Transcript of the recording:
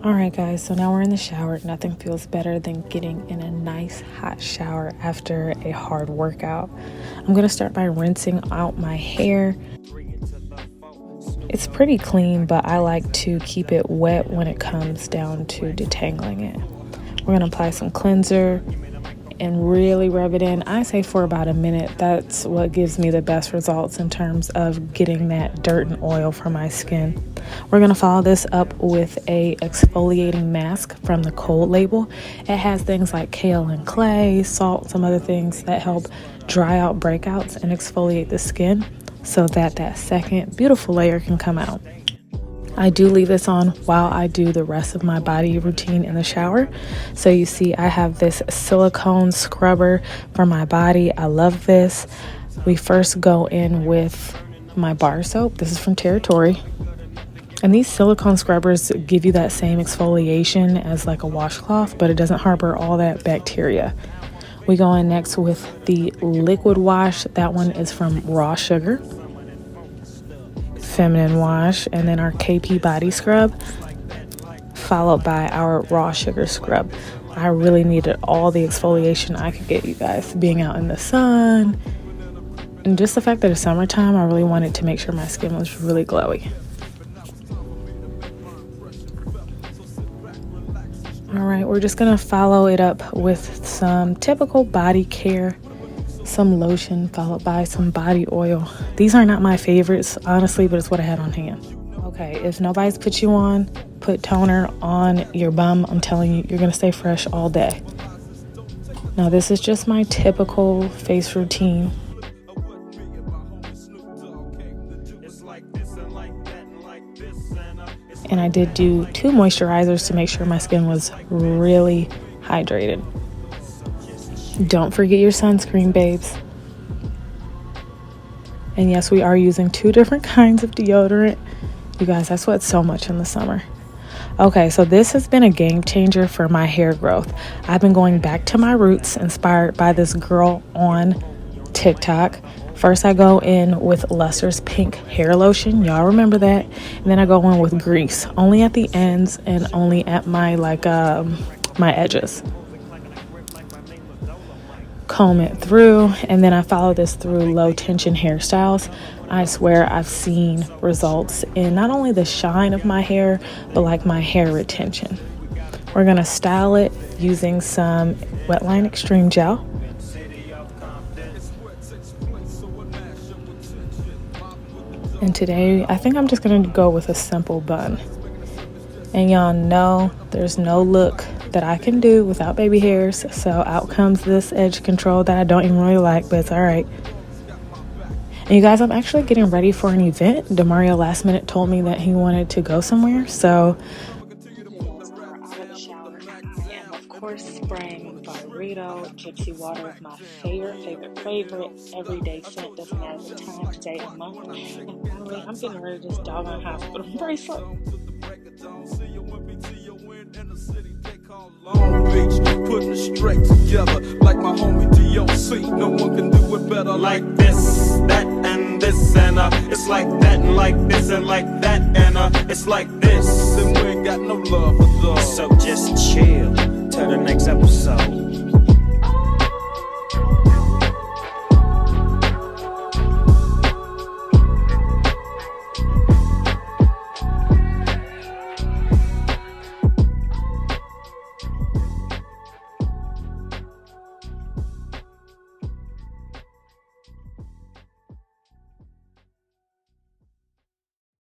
Alright guys, so now we're in the shower. Nothing feels better than getting in a nice hot shower after a hard workout. I'm going to start by rinsing out my hair. It's pretty clean, but I like to keep it wet when it comes down to detangling it. We're going to apply some cleanser and really rub it in. I say for about a minute. That's what gives me the best results in terms of getting that dirt and oil from my skin. We're going to follow this up with a exfoliating mask from the Cold label. It has things like kale and clay, salt, some other things that help dry out breakouts and exfoliate the skin so that that second beautiful layer can come out. I do leave this on while I do the rest of my body routine in the shower. So you see I have this silicone scrubber for my body. I love this. We first go in with my bar soap. This is from Territory. And these silicone scrubbers give you that same exfoliation as like a washcloth, but it doesn't harbor all that bacteria. We go in next with the liquid wash. That one is from Raw Sugar. Feminine wash, and then our KP body scrub, followed by our Raw Sugar scrub. I really needed all the exfoliation I could get, you guys, being out in the sun. And just the fact that it's summertime, I really wanted to make sure my skin was really glowy. All right, we're just gonna follow it up with some typical body care, some lotion, followed by some body oil. These are not my favorites, honestly, but it's what I had on hand. Okay, if nobody's put you on, put toner on your bum. I'm telling you, you're gonna stay fresh all day. Now, this is just my typical face routine. And I did do 2 moisturizers to make sure my skin was really hydrated. Don't forget your sunscreen, babes. And yes, we are using 2 different kinds of deodorant. You guys, I sweat so much in the summer. Okay, so this has been a game changer for my hair growth. I've been going back to my roots, inspired by this girl on TikTok. First, I go in with Luster's pink hair lotion. Y'all remember that? And then I go in with grease, only at the ends and only at my my edges. Comb it through, and then I follow this through low tension hairstyles. I swear I've seen results in not only the shine of my hair, but like my hair retention. We're gonna style it using some Wetline Extreme Gel. And today, I think I'm just gonna go with a simple bun. And y'all know there's no look that I can do without baby hairs. So out comes this edge control that I don't even really like, but it's all right. And you guys, I'm actually getting ready for an event. Demario last minute told me that he wanted to go somewhere. So of course, spraying Burrito, Gypsy Water is my favorite everyday scent. Doesn't matter the time, day, and month. And finally, I'm getting ready to just dog on hospital bracelet. Long Beach, putting it straight together like my homie DOC. No one can do it better like this, that, and this, and it's like that, and like this, and like that, and it's like this, and we ain't got no love for those. So just chill till the next episode.